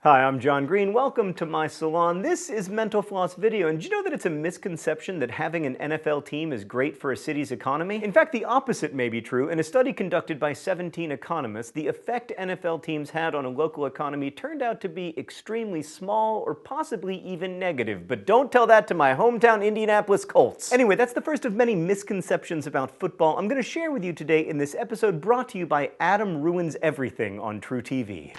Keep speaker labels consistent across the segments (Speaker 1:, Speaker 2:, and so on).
Speaker 1: Hi, I'm John Green. Welcome to my salon. This is Mental Floss Video, and did you know that it's a misconception that having an NFL team is great for a city's economy? In fact, the opposite may be true. In a study conducted by 17 economists, the effect NFL teams had on a local economy turned out to be extremely small or possibly even negative. But don't tell that to my hometown Indianapolis Colts. Anyway, that's the first of many misconceptions about football I'm going to share with you today in this episode brought to you by Adam Ruins Everything on True TV.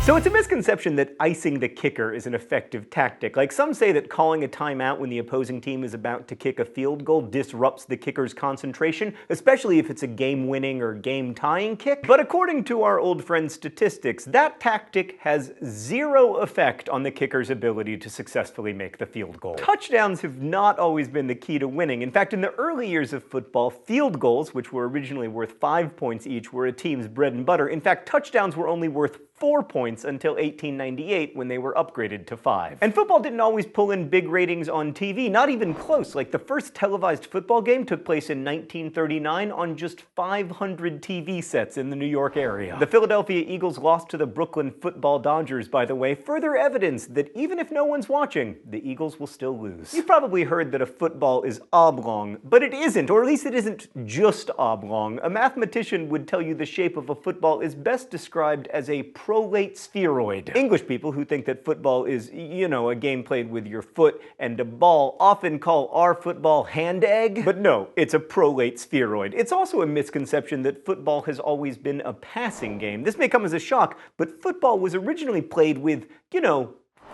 Speaker 1: So it's a misconception that icing the kicker is an effective tactic. Like some say that calling a timeout when the opposing team is about to kick a field goal disrupts the kicker's concentration, especially if it's a game-winning or game-tying kick. But according to our old friend statistics, that tactic has zero effect on the kicker's ability to successfully make the field goal. Touchdowns have not always been the key to winning. In fact, in the early years of football, field goals, which were originally worth 5 points each, were a team's bread and butter. In fact, touchdowns were only worth 4 points until 1898 when they were upgraded to 5. And football didn't always pull in big ratings on TV, not even close. Like the first televised football game took place in 1939 on just 500 TV sets in the New York area. The Philadelphia Eagles lost to the Brooklyn Football Dodgers, by the way, further evidence that even if no one's watching, the Eagles will still lose. You've probably heard that a football is oblong, but it isn't, or at least it isn't just oblong. A mathematician would tell you the shape of a football is best described as a prolate spheroid. English people who think that football is, a game played with your foot and a ball often call our football hand egg, but no, it's a prolate spheroid. It's also a misconception that football has always been a passing game. This may come as a shock, but football was originally played with,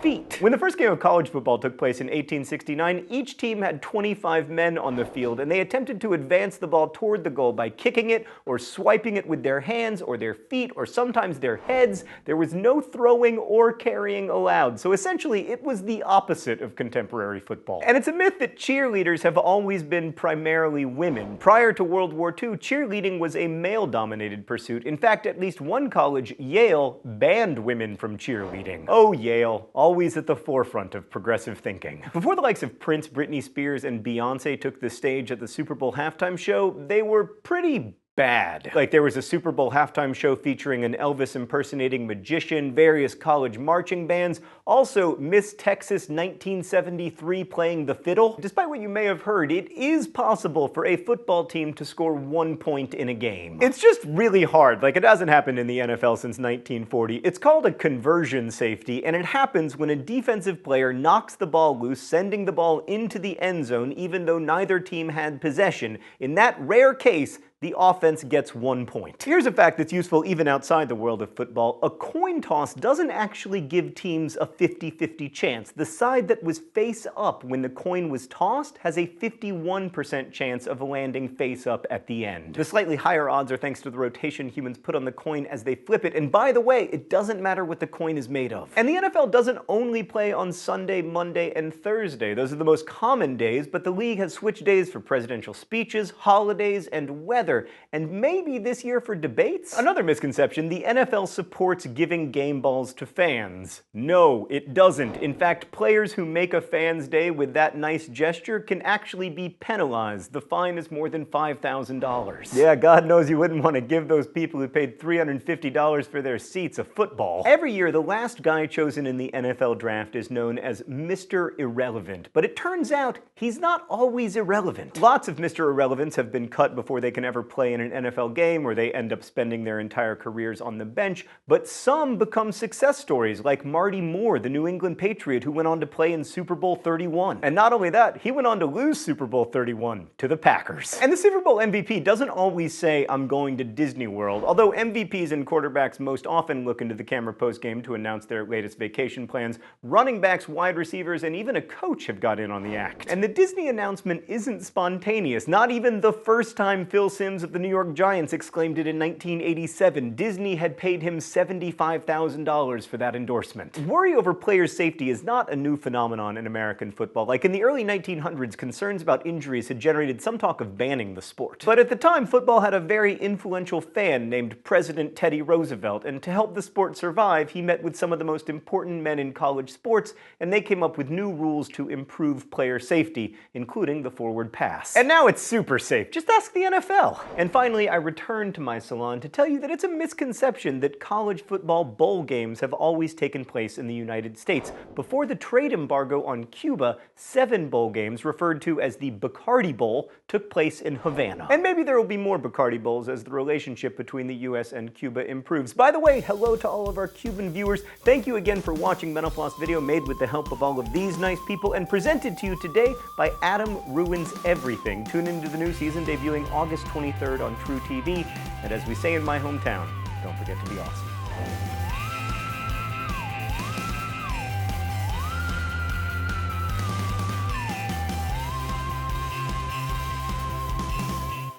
Speaker 1: feet. When the first game of college football took place in 1869, each team had 25 men on the field, and they attempted to advance the ball toward the goal by kicking it or swiping it with their hands or their feet or sometimes their heads. There was no throwing or carrying allowed, so essentially it was the opposite of contemporary football. And it's a myth that cheerleaders have always been primarily women. Prior to World War II, cheerleading was a male-dominated pursuit. In fact, at least one college, Yale, banned women from cheerleading. Oh, Yale. Always at the forefront of progressive thinking. Before the likes of Prince, Britney Spears, and Beyoncé took the stage at the Super Bowl halftime show, they were pretty bad. Like there was a Super Bowl halftime show featuring an Elvis impersonating magician, various college marching bands, also Miss Texas 1973 playing the fiddle. Despite what you may have heard, it is possible for a football team to score 1 point in a game. It's just really hard. Like it hasn't happened in the NFL since 1940. It's called a conversion safety, and it happens when a defensive player knocks the ball loose, sending the ball into the end zone even though neither team had possession. In that rare case, the offense gets 1 point. Here's a fact that's useful even outside the world of football. A coin toss doesn't actually give teams a 50-50 chance. The side that was face up when the coin was tossed has a 51% chance of landing face up at the end. The slightly higher odds are thanks to the rotation humans put on the coin as they flip it, and by the way, it doesn't matter what the coin is made of. And the NFL doesn't only play on Sunday, Monday, and Thursday. Those are the most common days, but the league has switched days for presidential speeches, holidays, and weather. And maybe this year for debates? Another misconception, the NFL supports giving game balls to fans. No, it doesn't. In fact, players who make a fan's day with that nice gesture can actually be penalized. The fine is more than $5,000. Yeah, God knows you wouldn't want to give those people who paid $350 for their seats a football. Every year, the last guy chosen in the NFL draft is known as Mr. Irrelevant, but it turns out he's not always irrelevant. Lots of Mr. Irrelevants have been cut before they can ever play in an NFL game, where they end up spending their entire careers on the bench, but some become success stories, like Marty Moore, the New England Patriot who went on to play in Super Bowl 31. And not only that, he went on to lose Super Bowl 31 to the Packers. And the Super Bowl MVP doesn't always say, "I'm going to Disney World," although MVPs and quarterbacks most often look into the camera post-game to announce their latest vacation plans. Running backs, wide receivers, and even a coach have got in on the act. And the Disney announcement isn't spontaneous. Not even the first time Phil Simms Sims of the New York Giants exclaimed it in 1987. Disney had paid him $75,000 for that endorsement. Worry over players' safety is not a new phenomenon in American football. Like in the early 1900s, concerns about injuries had generated some talk of banning the sport. But at the time, football had a very influential fan named President Teddy Roosevelt, and to help the sport survive, he met with some of the most important men in college sports, and they came up with new rules to improve player safety, including the forward pass. And now it's super safe. Just ask the NFL. And finally, I returned to my salon to tell you that it's a misconception that college football bowl games have always taken place in the United States. Before the trade embargo on Cuba, 7 bowl games, referred to as the Bacardi Bowl, took place in Havana. And maybe there will be more Bacardi Bowls as the relationship between the US and Cuba improves. By the way, hello to all of our Cuban viewers. Thank you again for watching Mental Floss video made with the help of all of these nice people and presented to you today by Adam Ruins Everything. Tune into the new season debuting August 23rd on True TV. And as we say in my hometown, don't forget to be awesome.